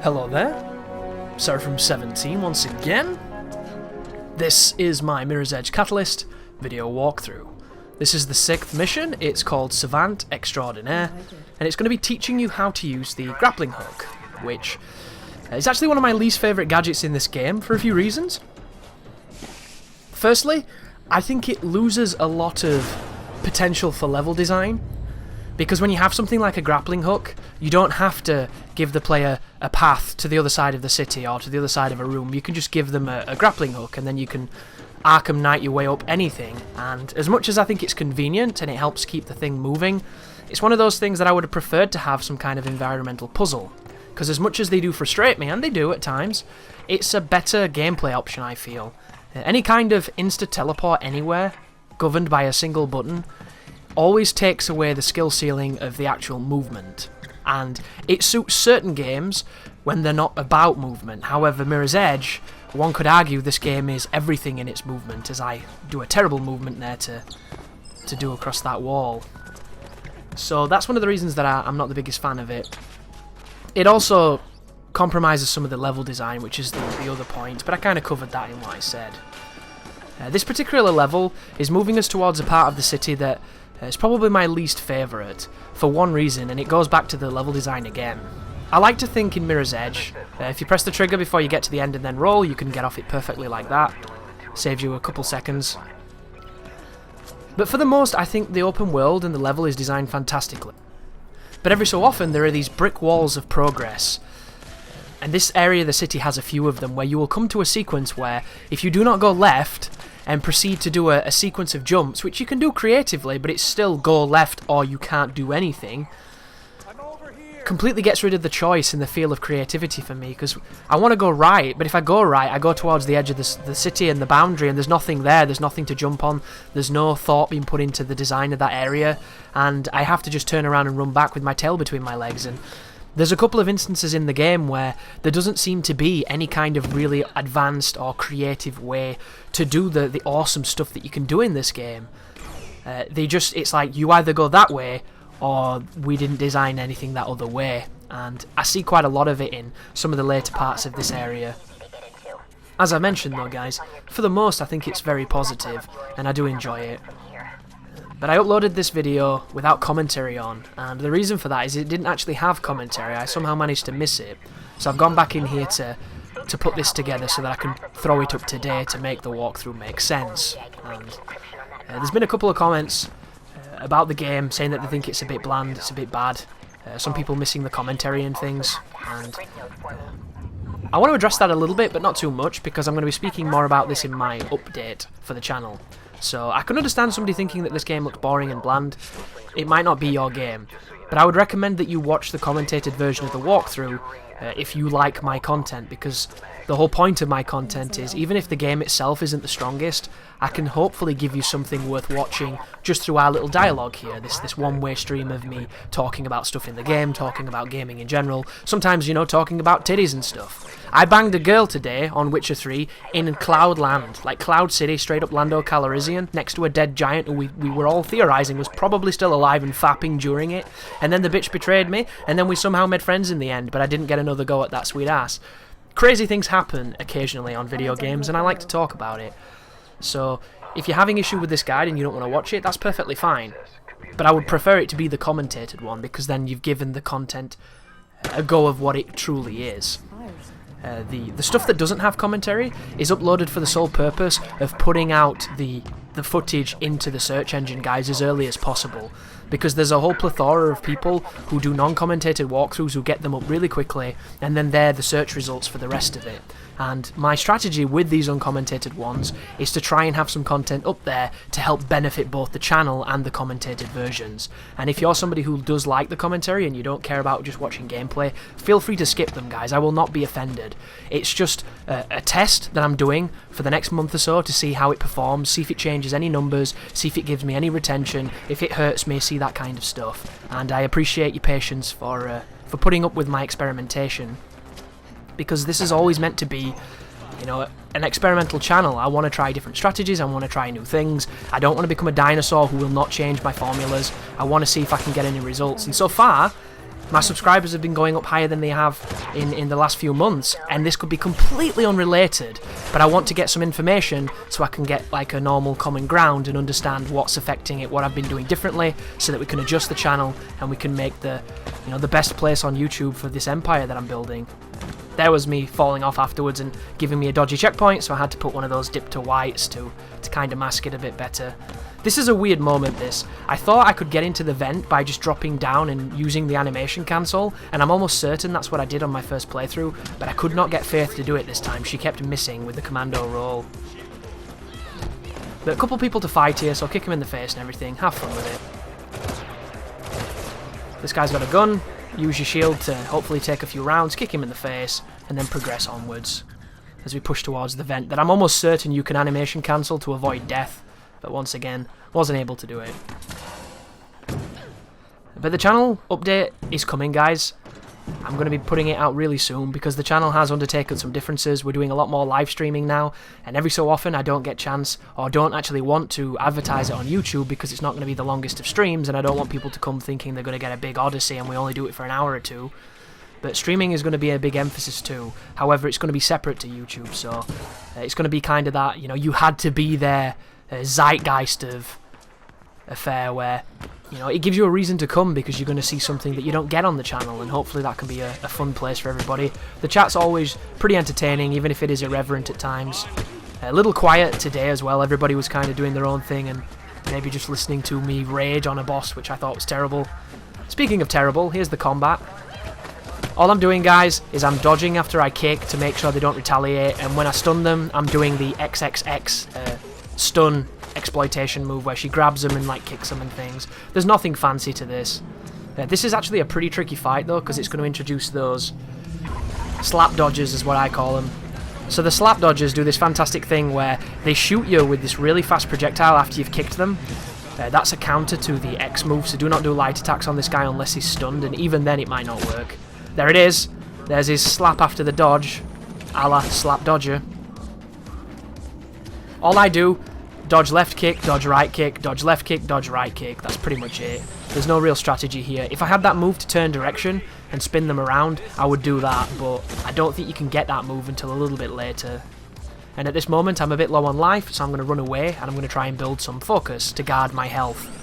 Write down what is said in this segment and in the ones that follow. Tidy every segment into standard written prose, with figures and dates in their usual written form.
Hello there, Sarah from 17 once again. This is my Mirror's Edge Catalyst video walkthrough. This is the 6th mission. It's called Savant, Extraordinaire, and it's going to be teaching you how to use the grappling hook, which is actually one of my least favourite gadgets in this game for a few reasons. Firstly, I think it loses a lot of potential for level design, because when you have something like a grappling hook, you don't have to give the player a path to the other side of the city or to the other side of a room. You can just give them a grappling hook and then you can Arkham Knight your way up anything. And as much as I think it's convenient and it helps keep the thing moving, it's one of those things that I would have preferred to have some kind of environmental puzzle. Because as much as they do frustrate me, and they do at times, it's a better gameplay option, I feel. Any kind of insta-teleport anywhere, governed by a single button, always takes away the skill ceiling of the actual movement. And it suits certain games when they're not about movement. However, Mirror's Edge, one could argue this game is everything in its movement, as I do a terrible movement there to do across that wall. So that's one of the reasons that I'm not the biggest fan of it. It also compromises some of the level design, which is the other point, but I kind of covered that in what I said. This particular level is moving us towards a part of the city that is probably my least favourite, for one reason, and it goes back to the level design again. I like to think in Mirror's Edge, if you press the trigger before you get to the end and then roll, you can get off it perfectly like that. Saves you a couple seconds. But for the most, I think the open world and the level is designed fantastically. But every so often there are these brick walls of progress. And this area of the city has a few of them, where you will come to a sequence where, if you do not go left and proceed to do a sequence of jumps, which you can do creatively, but it's still go left or you can't do anything, completely gets rid of the choice and the feel of creativity for me, because I want to go right, but if I go right, I go towards the edge of the city and the boundary, and there's nothing there, there's nothing to jump on, there's no thought being put into the design of that area, and I have to just turn around and run back with my tail between my legs. And there's a couple of instances in the game where there doesn't seem to be any kind of really advanced or creative way to do the awesome stuff that you can do in this game. It's like you either go that way or we didn't design anything that other way. And I see quite a lot of it in some of the later parts of this area. As I mentioned though, guys, for the most I think it's very positive and I do enjoy it. But I uploaded this video without commentary on, and the reason for that is it didn't actually have commentary. I somehow managed to miss it. So I've gone back in here to put this together so that I can throw it up today to make the walkthrough make sense. And there's been a couple of comments about the game saying that they think it's a bit bland, it's a bit bad. Some people missing the commentary and things. And I want to address that a little bit, but not too much, because I'm going to be speaking more about this in my update for the channel. So I can understand somebody thinking that this game looks boring and bland. It might not be your game, but I would recommend that you watch the commentated version of the walkthrough if you like my content, because the whole point of my content is, even if the game itself isn't the strongest, I can hopefully give you something worth watching just through our little dialogue here, this one-way stream of me talking about stuff in the game, talking about gaming in general, sometimes, you know, talking about titties and stuff. I banged a girl today on Witcher 3 in Cloudland, like Cloud City, straight up Lando Calrissian, next to a dead giant who we were all theorising was probably still alive and fapping during it, and then the bitch betrayed me, and then we somehow made friends in the end, but I didn't get another go at that sweet ass. Crazy things happen occasionally on video games, and I like to talk about it. So, if you're having issue with this guide and you don't want to watch it, that's perfectly fine. But I would prefer it to be the commentated one, because then you've given the content a go of what it truly is. The stuff that doesn't have commentary is uploaded for the sole purpose of putting out the footage into the search engine, guys, as early as possible, because there's a whole plethora of people who do non-commentated walkthroughs who get them up really quickly, and then they're the search results for the rest of it. And my strategy with these uncommented ones is to try and have some content up there to help benefit both the channel and the commentated versions. And if you're somebody who does like the commentary and you don't care about just watching gameplay, feel free to skip them, guys. I will not be offended. It's just a test that I'm doing for the next month or so to see how it performs, see if it changes any numbers, see if it gives me any retention, if it hurts me, see that kind of stuff. And I appreciate your patience for putting up with my experimentation, because this is always meant to be, you know, an experimental channel. I want to try different strategies, I want to try new things. I don't want to become a dinosaur who will not change my formulas. I want to see if I can get any results, and so far My subscribers have been going up higher than they have in the last few months, and this could be completely unrelated, but I want to get some information so I can get like a normal common ground and understand what's affecting it, what I've been doing differently, so that we can adjust the channel and we can make the best place on YouTube for this empire that I'm building. There was me falling off afterwards and giving me a dodgy checkpoint, so I had to put one of those dip to whites to kind of mask it a bit better. This is a weird moment, this. I thought I could get into the vent by just dropping down and using the animation cancel, and I'm almost certain that's what I did on my first playthrough, but I could not get Faith to do it this time. She kept missing with the commando roll. But a couple people to fight here, so I'll kick him in the face and everything. Have fun with it. This guy's got a gun. Use your shield to hopefully take a few rounds, kick him in the face, and then progress onwards as we push towards the vent that I'm almost certain you can animation cancel to avoid death. But once again, wasn't able to do it. But the channel update is coming, guys. I'm going to be putting it out really soon because the channel has undertaken some differences. We're doing a lot more live streaming now, and every so often I don't get chance or don't actually want to advertise it on YouTube because it's not going to be the longest of streams, and I don't want people to come thinking they're going to get a big odyssey and we only do it for an hour or two. But streaming is going to be a big emphasis too. However, it's going to be separate to YouTube, so it's going to be kind of that, you had to be there zeitgeist of affair where it gives you a reason to come because you're going to see something that you don't get on the channel, and hopefully that can be a fun place for everybody. The chat's always pretty entertaining, even if it is irreverent at times. A little quiet today as well. Everybody was kind of doing their own thing and maybe just listening to me rage on a boss, which I thought was terrible. Speaking of terrible, here's the combat. All I'm doing, guys, is I'm dodging after I kick to make sure they don't retaliate, and when I stun them, I'm doing the XXX stun exploitation move where she grabs them and like kicks them and things. There's nothing fancy to this. This is actually a pretty tricky fight though, because it's going to introduce those slap dodges is what I call them. So the slap dodgers do this fantastic thing where they shoot you with this really fast projectile after you've kicked them. That's a counter to the X move, so do not do light attacks on this guy unless he's stunned, and even then it might not work. There it is. There's his slap after the dodge, a la slap dodger. All I do, dodge left kick, dodge right kick, dodge left kick, dodge right kick. That's pretty much it. There's no real strategy here. If I had that move to turn direction and spin them around, I would do that, but I don't think you can get that move until a little bit later. And at this moment, I'm a bit low on life, so I'm going to run away, and I'm going to try and build some focus to guard my health.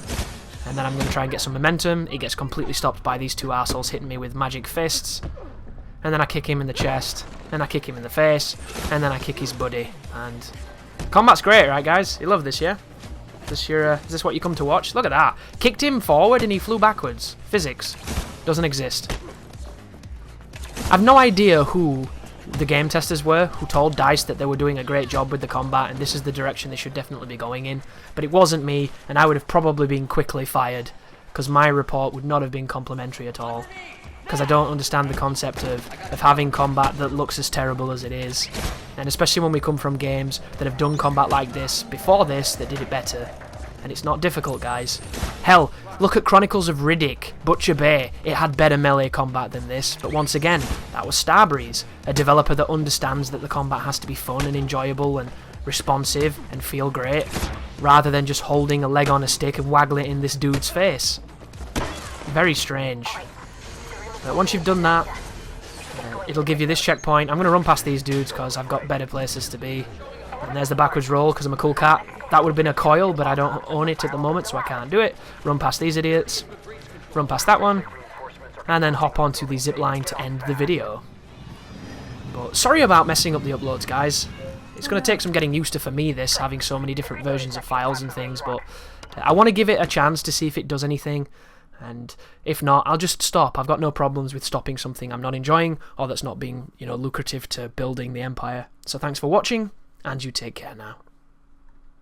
And then I'm going to try and get some momentum. It gets completely stopped by these two assholes hitting me with magic fists. And then I kick him in the chest, and I kick him in the face, and then I kick his buddy, and combat's great, right, guys? You love this, yeah? Is this what you come to watch? Look at that. Kicked him forward and he flew backwards. Physics. Doesn't exist. I've no idea who the game testers were who told DICE that they were doing a great job with the combat and this is the direction they should definitely be going in. But it wasn't me, and I would have probably been quickly fired because my report would not have been complimentary at all. Because I don't understand the concept of having combat that looks as terrible as it is. And especially when we come from games that have done combat like this before this that did it better. And it's not difficult, guys. Hell, look at Chronicles of Riddick, Butcher Bay. It had better melee combat than this, but once again, that was Starbreeze, a developer that understands that the combat has to be fun and enjoyable and responsive and feel great, rather than just holding a leg on a stick and waggling it in this dude's face. Very strange. But once you've done that, it'll give you this checkpoint. I'm going to run past these dudes because I've got better places to be. And there's the backwards roll because I'm a cool cat. That would have been a coil, but I don't own it at the moment, so I can't do it. Run past these idiots. Run past that one. And then hop onto the zip line to end the video. But sorry about messing up the uploads, guys. It's going to take some getting used to for me, this, having so many different versions of files and things, but I want to give it a chance to see if it does anything. And if not, I'll just stop. I've got no problems with stopping something I'm not enjoying or that's not being, lucrative to building the empire. So thanks for watching, and you take care now.